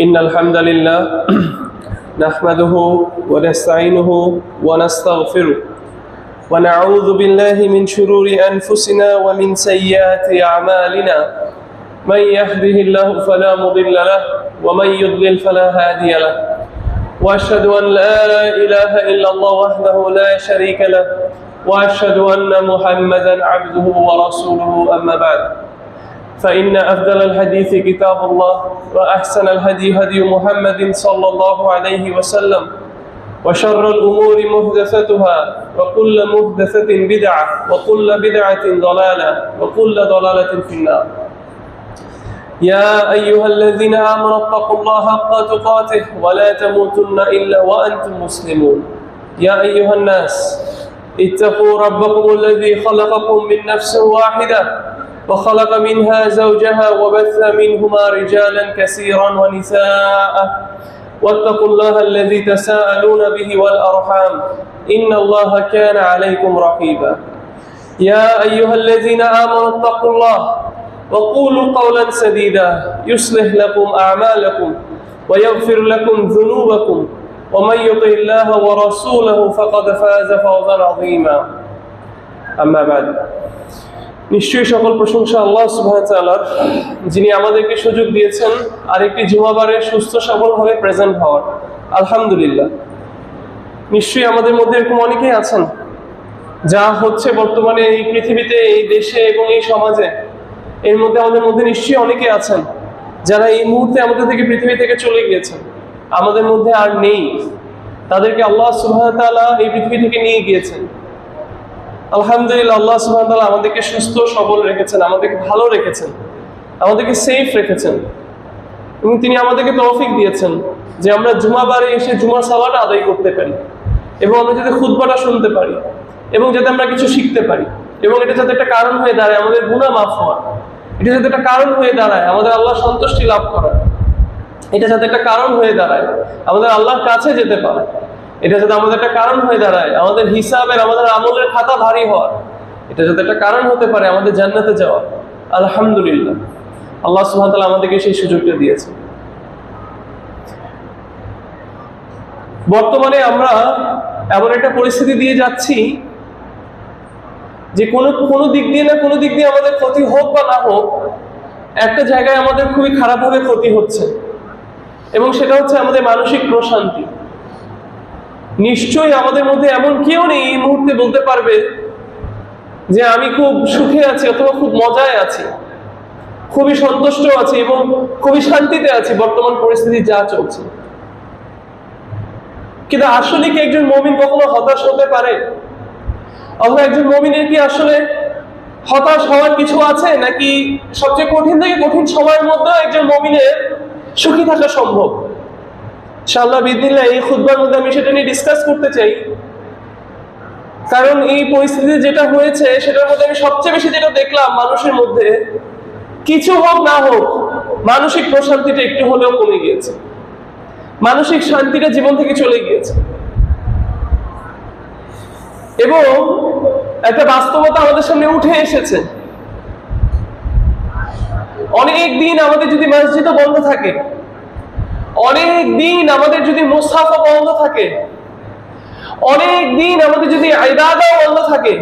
إن الحمد لله نحمده ونستعينه ونستغفره ونعوذ بالله من شرور أنفسنا ومن سيئات أعمالنا من يهده الله فلا مضل له ومن يضلل فلا هادي له وأشهد أن لا إله إلا الله وحده لا شريك له وأشهد أن محمدا عبده ورسوله أما بعد فإن أفضل الحديث كتاب الله وأحسن الهدي هدي محمد صلى الله عليه وسلم وشر الأمور محدثاتها وكل محدثة بدعة وكل بدعة ضلالة وكل ضلالة في النار يا أيها الذين آمنوا اتقوا الله حق تقاته ولا تموتن إلا وأنتم مسلمون يا أيها الناس اتقوا ربكم الذي خلقكم من نفس واحدة وخلق منها زوجها وبث منهما رجالا كثيرا ونساء واتقوا الله الذي تساءلون به والأرحام إن الله كان عليكم رقيبا يا أيها الذين آمنوا اتقوا الله وقولوا قولا سديدا يصلح لكم أعمالكم ويغفر لكم ذنوبكم ومن يطع الله ورسوله فقد فاز فوزا عظيما أما بعد নিশ্চয়ই সকল প্রশংসা আল্লাহ সুবহানাহু ওয়া তাআলার, যিনি আমাদেরকে সুযোগ দিয়েছেন আরেকটি জুমাবারে সুস্থ সবলভাবে প্রেজেন্ট হওয়ার। আলহামদুলিল্লাহ। নিশ্চয়ই আমাদের মধ্যে এরকম অনেকেই আছেন, যা হচ্ছে বর্তমানে এই পৃথিবীতে, এই দেশে এবং এই সমাজে, এর মধ্যে আমাদের মধ্যে নিশ্চয়ই অনেকে আছেন যারা এই মুহূর্তে আমাদের থেকে পৃথিবী থেকে চলে গিয়েছেন, আমাদের মধ্যে আর নেই। তাদেরকে আল্লাহ সুবহানাহু ওয়া তাআলা এই পৃথিবী থেকে নিয়ে গিয়েছেন। আলহামদুলিল্লাহ, আল্লাহ সুবহানাহু ওয়া তাআলা আমাদেরকে সুস্থ সবল রেখেছেন, আমাদেরকে ভালো রেখেছেন, আমাদেরকে সেফ রেখেছেন, এবং তিনি আমাদেরকে তৌফিক দিয়েছেন যে আমরা জুমাবারে এসে জুমার সালাত আদায় করতে পারি, এবং আমরা যাতে খুতবাটা শুনতে পারি, এবং যাতে আমরা কিছু শিখতে পারি, এবং এটা যাতে একটা কারণ হয়ে দাঁড়ায় আমাদের গুনাহ মাফ হওয়ার, এটা যাতে একটা কারণ হয়ে দাঁড়ায় আমাদের আল্লাহর সন্তুষ্টি লাভ করার, এটা যাতে একটা কারণ হয়ে দাঁড়ায় আমাদের আল্লাহর কাছে যেতে পারে, এটা যাতে আমাদের একটা কারণ হয়ে দাঁড়ায় আমাদের হিসাবের, আমাদের আমলের খাতা ভারী হওয়ার, এটা যাতে একটা কারণ হতে পারে আমাদের জান্নাতে যাওয়ার। আলহামদুলিল্লাহ, আল্লাহ সুবহানাহু ওয়া তাআলা আমাদেরকে সেই সুযোগটা দিয়েছেন। বর্তমানে আমরা এমন একটা পরিস্থিতি দিয়ে যাচ্ছি যে কোনো দিক দিয়ে না কোনো দিক দিয়ে আমাদের ক্ষতি হোক বা না হোক, একটা জায়গায় আমাদের খুবই খারাপভাবে ক্ষতি হচ্ছে, এবং সেটা হচ্ছে আমাদের মানসিক প্রশান্তি। নিশ্চয়ই আমাদের মধ্যে এমন কেউ নেই এই মুহূর্তে বলতে পারবে যে আমি খুব সুখে আছি অথবা খুব মজায় আছি, খুবই সন্তুষ্ট আছি এবং খুবই শান্তিতে আছি বর্তমান পরিস্থিতি যা চলছে। কিন্তু আসলে কি একজন মুমিন কখনো হতাশ হতে পারে? অথবা একজন মুমিনের কি আসলে হতাশ হওয়ার কিছু আছে, নাকি সবচেয়ে কঠিন থেকে কঠিন সময়ের মধ্যে একজন মুমিনের সুখী থাকা সম্ভব? ইনশাআল্লাহ বিদিনিল্লাহ এই খুতবার মধ্যে আমি সেটা নিয়ে ডিসকাস করতে চাই, কারণ এই পরিস্থিতি যেটা হয়েছে সেটার মধ্যে আমি সবচেয়ে বেশি যেটা দেখলাম, মানুষের মধ্যে কিছু হোক না হোক মানসিক প্রশান্তিটা একটু হলেও কমে গিয়েছে, মানসিক শান্তিটা জীবন থেকে চলে গিয়েছে। এবং একটা বাস্তবতা আমাদের সামনে উঠে এসেছে। অনেক দিন আমাদের যদি মসজিদও বন্ধ থাকে, অনেক দিন আমাদের যদি মুসহাফও বন্ধ থাকে, অনেক দিন আমাদের যদি ইবাদতও বন্ধ থাকে,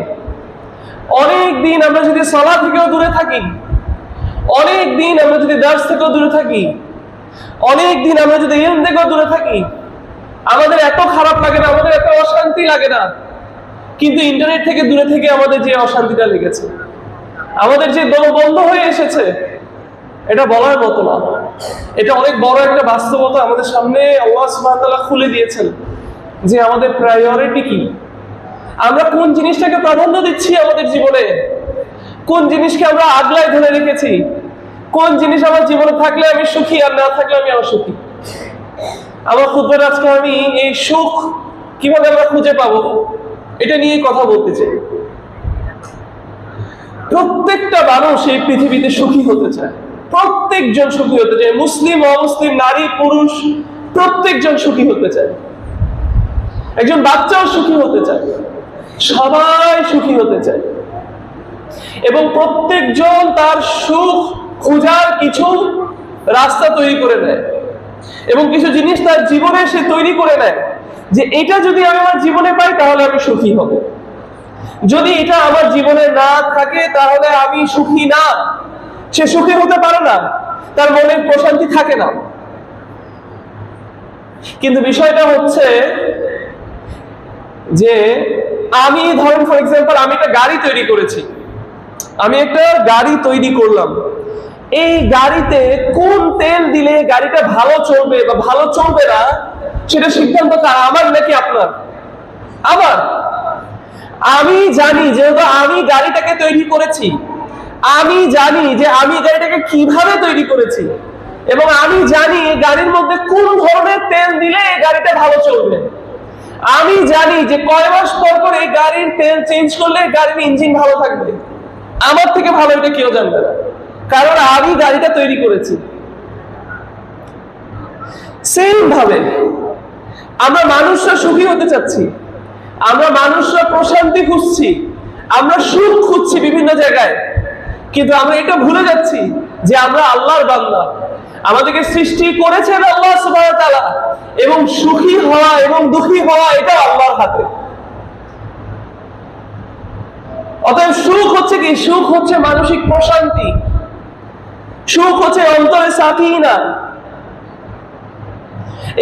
অনেক দিন আমরা যদি সালাত থেকেও দূরে থাকি, অনেক দিন আমরা যদি দার্স থেকেও দূরে থাকি, অনেক দিন আমরা যদি ইলম থেকেও দূরে থাকি, আমাদের এত খারাপ লাগে না, আমাদের এত অশান্তি লাগে না। কিন্তু ইন্টারনেট থেকে দূরে থেকে আমাদের যে অশান্তিটা লেগেছে, আমাদের যে দল বন্ধ হয়ে এসেছে, এটা বলার মতো না। এটা অনেক বড় একটা বাস্তবতা আমাদের সামনে আল্লাহ সুবহানাহু ওয়া তাআলা খুলে দিয়েছেন যে আমাদের প্রায়োরিটি কি, আমরা কোন জিনিসটাকে প্রাধান্য দিচ্ছি আমাদের জীবনে, কোন জিনিসকে আমরা আগলায় ধরে রেখেছি, কোন জিনিস আমার জীবনে থাকলে আমি সুখী আর না থাকলে আমি অসুখী। আমার খুতবার আজকে আমি এই সুখ কিভাবে আমরা খুঁজে পাবো এটা নিয়ে কথা বলতে চাই। প্রত্যেকটা মানুষ এই পৃথিবীতে সুখী হতে চায়, প্রত্যেকজন সুখী হতে চায়, মুসলিম অমুসলিম, নারী পুরুষ, প্রত্যেকজন সুখী হতে চায়। একজন বাচ্চাও সুখী হতে চায়, সবাই সুখী হতে চায়, এবং প্রত্যেকজন তার সুখ খোঁজার কিছু রাস্তা তৈরি করে দেয়। এবং কিছু জিনিস তার জীবনে সে তৈরি করে নেয় যে এটা যদি আমি আমার জীবনে পাই তাহলে আমি সুখী হব, যদি এটা আমার জীবনে না থাকে তাহলে আমি সুখী না। সে সুখী হতে পারে না, তার মনে প্রশান্তি থাকে না। কিন্তু বিষয়টা হচ্ছে যে আমি ধরেন ফর এক্সাম্পল আমি একটা গাড়ি তৈরি করেছি, আমি একটা গাড়ি তৈরি করলাম, এই গাড়িতে কোন তেল দিলে গাড়িটা ভালো চলবে বা ভালো চলবে না সেটা সিদ্ধান্ত কার, আমার নাকি আপনার? আমার। আমি জানি যেহেতু আমি গাড়িটাকে তৈরি করেছি, আমি জানি যে আমি গাড়িটাকে কিভাবে তৈরি করেছি, এবং আমি জানি এই গাড়ির মধ্যে কোন ধরনের তেল দিলে এই গাড়িটা ভালো চলবে। আমি জানি যে কয় মাস পর পর এই গাড়ির তেল চেঞ্জ করলে গাড়ির ইঞ্জিন ভালো থাকবে। আমার থেকে ভালো এটা কেউ জানবে না, কারণ আমি গাড়িটা তৈরি করেছি। সেম ভাবে আমরা মানুষরা সুখী হতে চাচ্ছি, আমরা মানুষরা প্রশান্তি খুঁজছি, আমরা সুখ খুঁজছি বিভিন্ন জায়গায়, কিন্তু আমরা এটা ভুলে যাচ্ছি যে আমরা আল্লাহর বান্দা, আমাদেরকে সৃষ্টি করেছেন আল্লাহ সুবহানাহু ওয়া তাআলা, এবং সুখী হওয়া এবং দুঃখী হওয়া এটা আল্লাহর হাতে। অতএব সুখ হচ্ছে কি? সুখ হচ্ছে মানসিক প্রশান্তি, সুখ হচ্ছে অন্তরে সাকিনা,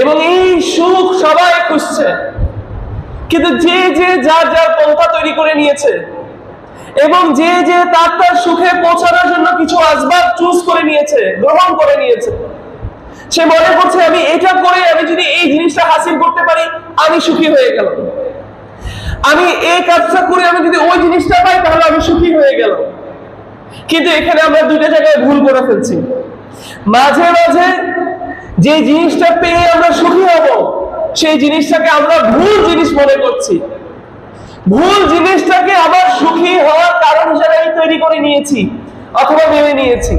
এবং এই সুখ সবাই খুঁজছে। কিন্তু যে যে যার যার পন্থা তৈরি করে নিয়েছে, এবং যে যে তার তার সুখে পৌঁছানোর জন্য কিছু আসবাব চুজ করে নিয়েছে, গ্রহণ করে নিয়েছে, সে মনে করছে আমি এটা করে আমি যদি এই জিনিসটা হাসিল করতে পারি আমি সুখী হয়ে গেলাম, আমি এই কাজটা করে আমি যদি ওই জিনিসটা পাই তাহলে আমি সুখী হয়ে গেলাম। কিন্তু এখানে আমরা দুটো জায়গায় ভুল করে ফেলছি। মাঝে মাঝে যে জিনিসটা পেয়ে আমরা সুখী হব সেই জিনিসটাকে আমরা ভুল জিনিস মনে করছি, ভুল জিনিসটাকে আবার সুখী হওয়ার কারণ হিসেবে আমি তৈরি করে নিয়েছি অথবা ভেবে নিয়েছি।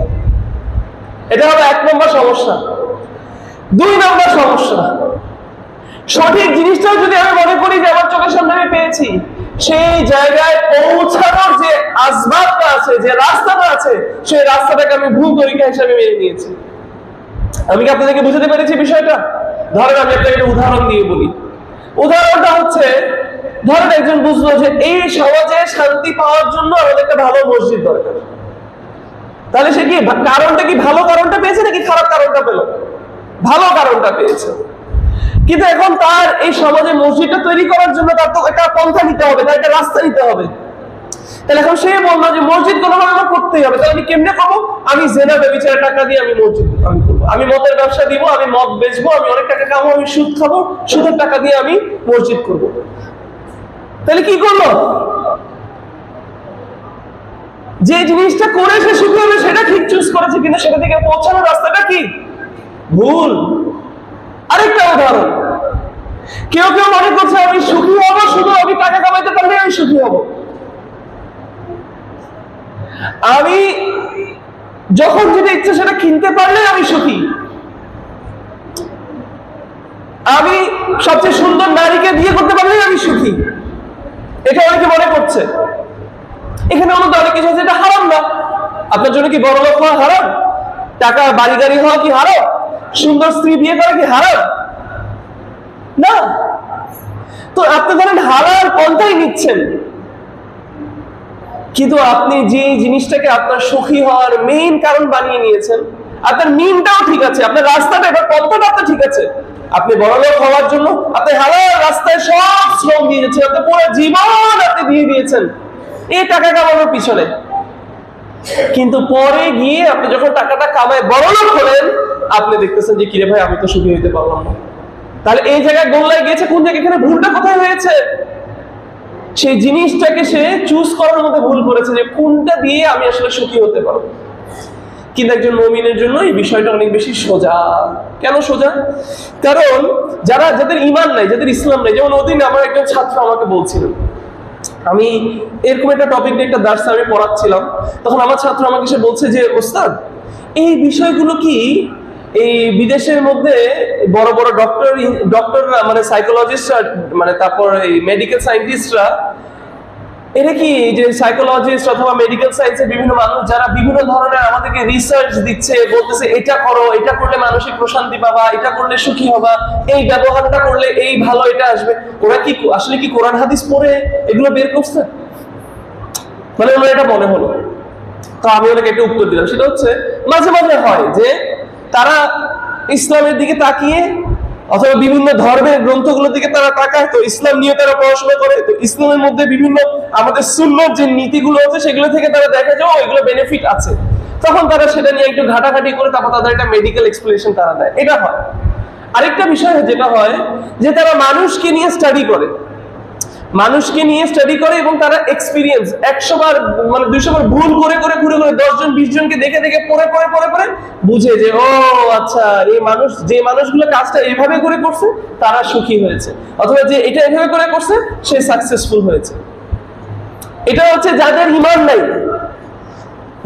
এটা হলো 1 নম্বর সমস্যা। 2 নম্বর সমস্যা, সঠিক জিনিসটাও যদি আমি মনে করি যে আমার চোখের সামনে আমি পেয়েছি, সেই জায়গায় পৌঁছানোর যে আসবাবটা আছে, যে রাস্তাটা আছে, সেই রাস্তাটাকে আমি ভুল তরিকা হিসেবে মেনে নিয়েছি। আমি কি আপনাদেরকে বুঝাতে পেরেছি বিষয়টা? ধরেন আমি আপনাকে একটা উদাহরণ দিয়ে বলি। উদাহরণটা হচ্ছে, ধরেন একজন বুঝলো যে এই সমাজে শান্তি পাওয়ার জন্য আমাদের একটা ভালো মসজিদ দরকার। তাহলে সে কি কারণটা কি ভালো কারণটা পেয়েছে নাকি খারাপ কারণটা পেল? ভালো কারণটা পেয়েছে। কিন্তু এখন তার এই সমাজে মসজিদটা তৈরি করার জন্য তার তো একটা পন্থা নিতে হবে, তার একটা রাস্তা নিতে হবে। তাহলে এখন সে বললো যে মসজিদ কোনোভাবে আমার করতেই হবে, তাহলে আমি কেমনে করবো? আমি জেনা ব্যভিচারের টাকা দিয়ে আমি মসজিদ আমি করবো, আমি মদের ব্যবসা দিব, আমি মদ বেচবো, আমি অনেক টাকা খাবো, আমি সুদ খাবো, সুদের টাকা দিয়ে আমি মসজিদ করবো। তাহলে কি করলো? যে জিনিসটা করে সে সুখী হবে সেটা ঠিক চুজ করেছে, কিন্তু সেটা থেকে পৌঁছানোর রাস্তাটা কি ভুল। আরেকটা উদাহরণ, কেউ কেউ মনে করছে আমি সুখী হব শুধু আমি টাকা কামাইতে পারলে আমি সুখী হব, আমি যখন যেটা ইচ্ছা সেটা কিনতে পারলে আমি সুখী, আমি সবচেয়ে সুন্দর নারীকে বিয়ে করতে পারলে আমি সুখী। এটা অনেকে মনে করছে। এখানে আমাদের অনেক কিছু আছে, এটা হারাম না। আপনার জন্য কি বড় লোক হওয়া হারাম? টাকা বাড়ি গাড়ি হওয়া কি হারাম? সুন্দর স্ত্রী বিয়ে করা কি হারাম? না। তো আপনি ধরেন হারাম পন্থাই নিচ্ছেন, কিন্তু আপনি যে জিনিসটাকে আপনার সুখী হওয়ার মেইন কারণ বানিয়ে নিয়েছেন, আপনার মিনটাও ঠিক আছে, আপনার রাস্তাটা এবার পন্থাটা আপনার ঠিক আছে। আপনি বড়লোক হওয়ার জন্য আপনি হালাল রাস্তায় সব শ্রম দিয়ে দিয়েছেন, আপনি পুরো জীবন আপনি দিয়ে দিয়েছেন এই টাকা কামানোর পিছনে। কিন্তু পরে গিয়ে আপনি যখন টাকাটা কামায় বড়লোক হলেন, আপনি দেখতেছেন যে কিরে ভাই আমি তো সুখী হইতে পারলাম না। তাহলে এই জায়গায় গোল্লায় গিয়েছে কোন জায়গায়? এখানে ভুলটা কোথায় হয়েছে? সেই জিনিসটাকে সে চুজ করার মধ্যে ভুল করেছে যে কোনটা দিয়ে আমি আসলে সুখী হতে পারবো। কিন্তু একজন মুমিনের জন্য এই বিষয়টা অনেক বেশি সোজা। কেন সোজা? কারণ যাদের ঈমান নাই, যাদের ইসলাম নাই, যেমন ওদিন আমার একজন ছাত্র আমাকে বলছিলেন, আমি এরকম একটা টপিক নিয়ে একটা দার্সে আমি পড়াচ্ছিলাম, তখন আমার ছাত্র আমাকে এসে বলছে যে ওস্তাদ এই বিষয়গুলো কি এই বিদেশের মধ্যে বড় বড় ডক্টররা মানে সাইকোলজিস্টরা মানে তারপর এই মেডিকেল সায়েন্টিস্টরা এটা কি যে সাইকোলজিস্ট অথবা মেডিকেল সায়েন্সের বিভিন্ন মানুষ যারা বিভিন্ন ধরনের আমাদেরকে রিসার্চ দিচ্ছে, বলতেছে এটা করো, এটা করলে মানসিক প্রশান্তি পাবা, এটা করলে সুখী হবা, এই ব্যবহারটা করলে এই ভালো এটা আসবে, ওরা কি আসলে কি কোরআন হাদিস পড়ে এগুলো বের করছে? মানে আমার এটা মনে হলো, তো আমি ওনাকে একটা উত্তর দিলাম। সেটা হচ্ছে মাঝে মাঝে হয় যে তারা ইসলামের দিকে তাকিয়ে অথবা বিভিন্ন ধর্মের গ্রন্থগুলোর দিকে তারা তাকায়, তো ইসলাম নিয়ে তারা পড়াশোনা করে, তো ইসলামের মধ্যে বিভিন্ন আমাদের সুন্নাহর যে নীতিগুলো আছে সেগুলো থেকে তারা দেখে যে এগুলো বেনিফিট আছে, তখন তারা সেটা নিয়ে একটু ঘাটাঘাটি করে তারপর তাদের একটা মেডিকেল এক্সপ্লেনেশন তারা দেয়, এটা হয়। আরেকটা বিষয় যেটা হয় যে তারা মানুষকে নিয়ে স্টাডি করে, মানুষকে নিয়ে স্টাডি করে এবং তারা এক্সপিরিয়েন্স 100 বার মানে 200 বার ভুল করে করে ঘুরে ঘুরে 10 জন 20 জনকে দেখে দেখে পড়ে পড়ে পড়ে পড়ে বুঝে যে ও আচ্ছা এই মানুষ, যে মানুষগুলো কাজটা এইভাবে করে করছে তারা সুখী হয়েছে, অথবা যে এটা এইভাবে করে করছে সে সাকসেসফুল হয়েছে। এটা হচ্ছে যাদের ঈমান নাই,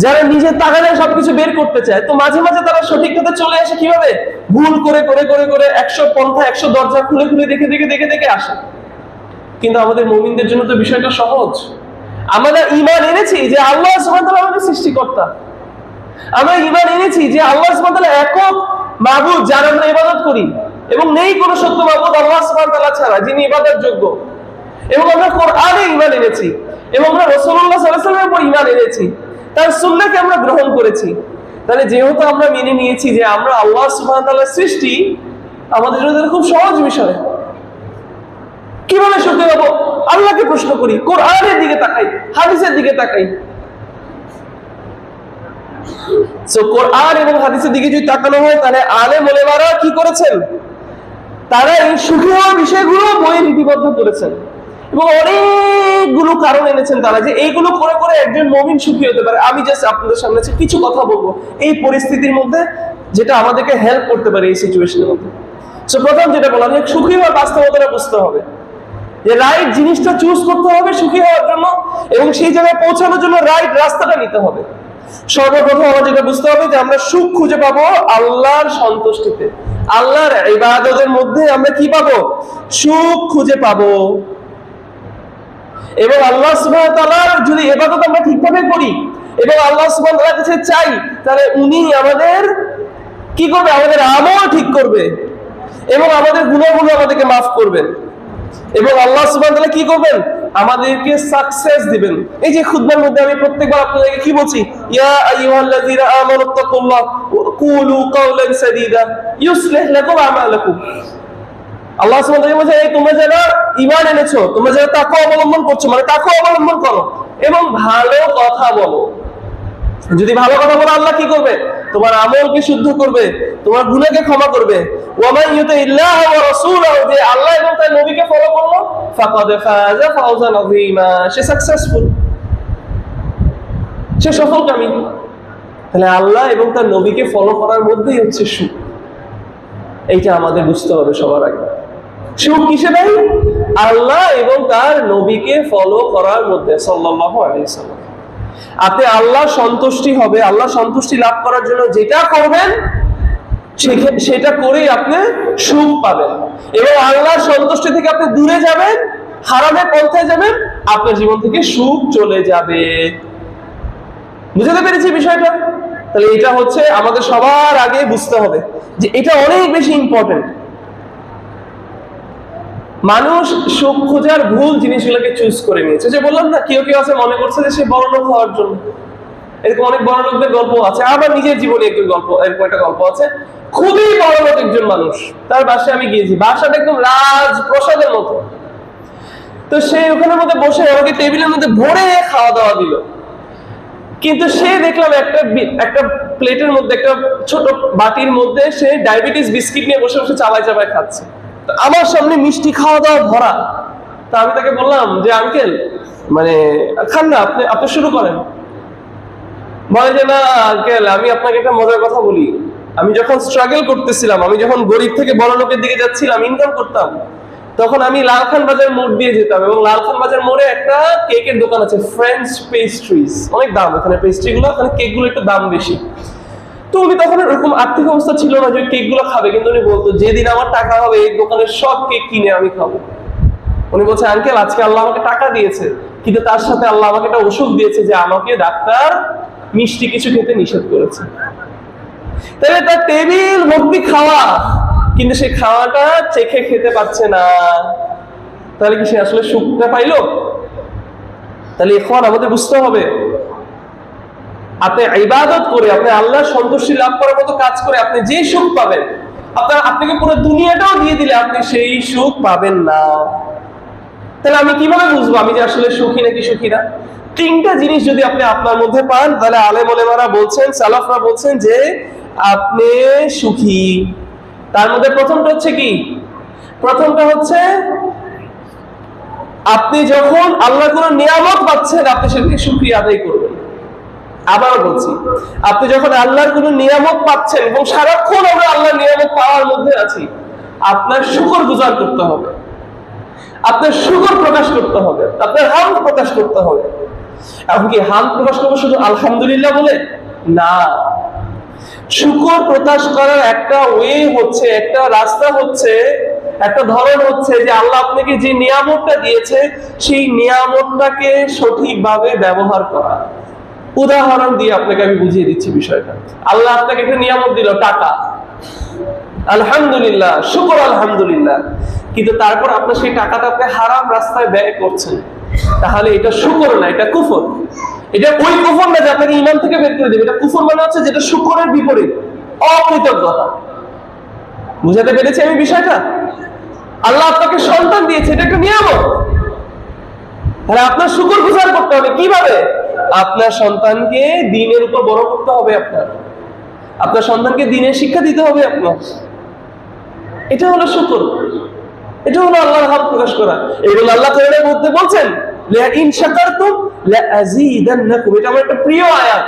যারা নিজের তাগাদায় সবকিছু বের করতে চায়, তো মাঝে মাঝে তারা সঠিক পথে চলে আসে কিভাবে, ভুল করে করে করে করে 100 পন্থা 100 দরজা খুলে খুলে দেখে দেখে দেখে দেখে আসে। কিন্তু আমাদের মুমিনদের জন্য তো বিষয়টা সহজ। আমরা ঈমান এনেছি যে আল্লাহ সুবহানাহু ওয়া তাআলা আমাদের সৃষ্টিকর্তা, আমরা ঈমান এনেছি যে আল্লাহ সুবহানাহু ওয়া তাআলা একক মাবুদ যার আমরা ইবাদত করি, এবং নেই কোনো সত্য মাবুদ আল্লাহ সুবহানাহু ওয়া তাআলা ছাড়া যিনি ইবাদত যোগ্য, এবং আমরা কোরআনে ঈমান এনেছি, এবং আমরা রাসূলুল্লাহ সাল্লাল্লাহু আলাইহি ওয়াসাল্লামের উপর ঈমান এনেছি, তার সুন্নাহকে আমরা গ্রহণ করেছি। তাহলে যেহেতু আমরা মেনে নিয়েছি যে আমরা আল্লাহ সুবহানাহু ওয়া তাআলার সৃষ্টি, আমাদের জন্য খুব সহজ বিষয়। কিভাবে সুখী হবো? আল্লাহকে প্রশ্ন করি, কোরআনের দিকে তাকাই, হাদিসের দিকে তাকাই। সো কোরআন এবং হাদিসের দিকে যদি তাকানো হয় তাহলে আলেম ওলামারা কি করেছেন, তারা এই সুখী হওয়ার বিষয়গুলো বইয়ে লিপিবদ্ধ করেছেন এবং অনেকগুলো কারণ এনেছেন তারা, যে এইগুলো করে করে একজন মুমিন সুখী হতে পারে। আমি জাস্ট আপনাদের সামনে কিছু কথা বলবো এই পরিস্থিতির মধ্যে, যেটা আমাদেরকে হেল্প করতে পারে এই সিচুয়েশনের মধ্যে। সো প্রথম যেটা বললাম যে সুখী হওয়ার বাস্তবতাটা বুঝতে হবে, যে রাইট জিনিসটা চুজ করতে হবে সুখী হওয়ার জন্য, এবং সেই জায়গায় পৌঁছানোর জন্য রাইট রাস্তাটা নিতে হবে। সর্বপ্রথম আমরা যেটা বুঝতে হবে যে আমরা সুখ খুঁজে পাবো আল্লাহর সন্তুষ্টিতে, আল্লাহর ইবাদতের মধ্যে আমরা কি পাবো, সুখ খুঁজে পাবো। এবং আল্লাহ সুবহানাহু ওয়া তাআলার যদি ইবাদত আমরা ঠিকভাবে করি এবং আল্লাহ সুবহানাহু ওয়া তাআলার কাছে চাই, তাহলে উনি আমাদের কি করবে, আমাদের আমল ঠিক করবে এবং আমাদের গুনাহগুলো আমাদেরকে মাফ করবেন, এবং আল্লাহ সুবহানাহু ওয়া তাআলা কি করবেন, আমাদেরকে সাকসেস দিবেন। এই যে খুতবার মধ্যে আমি প্রত্যেকবার আপনাদেরকে কি বলছি, ইয়া আইয়ুহাল্লাযীনা আমানুত্তাকুল্লাহ ওয়া কুলু কাওলান সাদীদা ইউসলিহ লাকুম আমালাকুম। আল্লাহ সুবহানাহু ওয়া তাআলা বলেন, এই তোমরা যারা ঈমান এনেছো, তোমরা যারা তাকওয়া অবলম্বন করছো, মানে তাকওয়া অবলম্বন করো এবং ভালো কথা বলো। যদি ভালো কথা বলো আল্লাহ কি করবে, তোমার আমলকে শুদ্ধ করবে, তোমার গুনাহকে ক্ষমা করবে। ওয়া মান ইউতিল্লাহ ওয়া রাসূলাহু, যে আল্লাহ এবং তার নবীকে ফলো করলো, ফাকাদ ফাযা ফাওজান আযীমা, সে সাকসেসফুল, সে সফলকামী। তাহলে আল্লাহ এবং তার নবীকে ফলো করার মধ্যেই হচ্ছে সুখ। এইটা আমাদের বুঝতে হবে সবার আগে। সুখ কিসে নাই? আল্লাহ এবং তার নবীকে ফলো করার মধ্যে, সাল্লাল্লাহু আলাইহি ওয়াসাল্লাম। আপনি আল্লাহ সন্তুষ্টি হবে, আল্লাহ সন্তুষ্টি লাভ করার জন্য যেটা করবেন সেটা করেই আপনি সুখ পাবেন, এবং আল্লাহর সন্তুষ্টি থেকে আপনি দূরে যাবেন, হারামে পন্থায় যাবেন, আপনার জীবন থেকে সুখ চলে যাবে। বুঝতে পেরেছি বিষয়টা? তাহলে এটা হচ্ছে আমাদের সবার আগে বুঝতে হবে যে এটা অনেক বেশি ইম্পর্টেন্ট। মানুষ সুখ খোঁজার ভুল জিনিসগুলোকে চুজ করে নিয়েছে। যে বললাম না, কেউ কেউ আছে মনে করছে যে সে বড়লোক হওয়ার জন্য, এরকম অনেক বড় লোকদের গল্প আছে। আমার নিজের জীবনে একটু গল্প, এরকম একটা গল্প আছে। খুবই বড় লোক একজন মানুষ, তার বাসায় আমি গিয়েছি, বাসাটা একদম রাজপ্রাসাদের মতো। তো সে ওখানের মধ্যে বসে আমাকে টেবিলের মধ্যে ভরে খাওয়া দাওয়া দিল, কিন্তু সে দেখলাম একটা প্লেটের মধ্যে, একটা ছোট বাটির মধ্যে সে ডায়াবেটিস বিস্কিট নিয়ে বসে বসে চাবাই চাবাই খাচ্ছে। আমার সামনে মিষ্টি খাওয়া দাওয়া ভরা। তা আমি তাকে বললাম যে আঙ্কেল, মানে খান না, আপনি শুরু করেন। বলে যে না আঙ্কেল, আমি আপনাকে একটা মজার কথা বলি, আমি যখন স্ট্রাগল করতেছিলাম, আমি যখন গরিব থেকে বড় লোকের দিকে যাচ্ছিলাম, ইনকাম করতাম, তখন আমি লালখান বাজার মোড় দিয়ে যেতাম, এবং লালখান বাজার মোড়ে একটা কেকের দোকান আছে, ফ্রেঞ্চ পেস্ট্রিজ, অনেক দাম ওখানে পেস্ট্রি গুলো, ওখানে কেক গুলো একটু দাম বেশি। তো উনি তখন এরকম আর্থিক অবস্থা ছিল না যে কেক গুলো খাবে, কিন্তু উনি বলতো যেদিন আমার টাকা হবে এই দোকানের সব কেক কিনে আমি খাবো। উনি বলছে আঙ্কেল, আজকে আল্লাহ আমাকে টাকা দিয়েছে, কিন্তু তার সাথে আল্লাহ আমাকে একটা ওষুধ দিয়েছে যে আমাকে ডাক্তার মিষ্টি কিছু খেতে নিষেধ করেছে। তাহলে তার টেবিল ভর্তি খাওয়া, কিন্তু সে খাওয়াটা চেখে খেতে পারছে না, তাহলে কি সে আসলে সুখটা পাইলো? তাহলে এখন আমাদের বুঝতে হবে, আপনি ইবাদত করে, আপনি আল্লাহর সন্তুষ্টি লাভ করার মতো কাজ করে আপনি যে সুখ পাবেন, আপনাকে পুরো দুনিয়াটাও দিয়ে দিলে আপনি সেই সুখ পাবেন না। তাহলে আমি কিভাবে বুঝবো আমি যে আসলে সুখী নাকি সুখী না? তিনটা জিনিস যদি আপনি আপনার মধ্যে পান, তাহলে আলেম ওলেমারা বলছেন, সালাফরা বলছেন যে আপনি সুখী। তার মধ্যে প্রথমটা হচ্ছে কি? প্রথমটা হচ্ছে আপনি যখন আল্লাহর কোন নিয়ামত পাচ্ছেন আপনি সেটাকে শুকরিয়া আদায় করবেন। আবারও বলছি, আপনি যখন আল্লাহর কোন নিয়ামত পাচ্ছেন এবং সারাক্ষণ আমরা আল্লাহর নিয়ামত পাওয়ার মধ্যে আছি, আপনার শুকর গুজার করতে হবে, আপনার শুকর প্রকাশ করতে হবে, আপনার হামদ প্রকাশ করতে হবে। এখন কি হামদ প্রকাশ করবো শুধু আলহামদুলিল্লাহ বলে? না, শুকর প্রকাশ করার একটা ওয়ে হচ্ছে, একটা রাস্তা হচ্ছে, একটা ধরন হচ্ছে যে আল্লাহ আপনাকে যে নিয়ামতটা দিয়েছে সেই নিয়ামতটাকে সঠিকভাবে ব্যবহার করা। উদাহরণ দিয়ে আপনাকে আমি বুঝিয়ে দিচ্ছি বিষয়টা। আল্লাহ আপনাকে একটা নিয়ামত দিল, টাকা, আলহামদুলিল্লাহ, শুকর আলহামদুলিল্লাহ, কিন্তু তারপর আপনার সেই টাকাটা আপনি হারাম রাস্তায় ব্যয় করছেন, তাহলে এটা শুকর না, এটা কুফর। এটা ওই কুফর না যে আপনাকে ঈমান থেকে বের করে দেবে, এটা কুফর মানে হচ্ছে যেটা শুকরের বিপরীত, অকৃতজ্ঞতা। বুঝাতে পেরেছি আমি বিষয়টা? আল্লাহ আপনাকে সন্তান দিয়েছে, এটা একটা নিয়ামত, তাহলে আপনার শুকর গুজার করতে হবে। কিভাবে? আপনার সন্তানকে দ্বীনের উপর বড় করতে হবে, আপনার সন্তানকে দ্বীনের শিক্ষা দিতে হবে আপনার। এটা হলো শুকর, এটা হলো আল্লাহর হামদ প্রকাশ করা। এগুলো আল্লাহ কোরআনের মধ্যে বলছেন, লাইন শাকারতুম লাআযীদান্নাকুম। এটা আমার একটা প্রিয় আয়াত,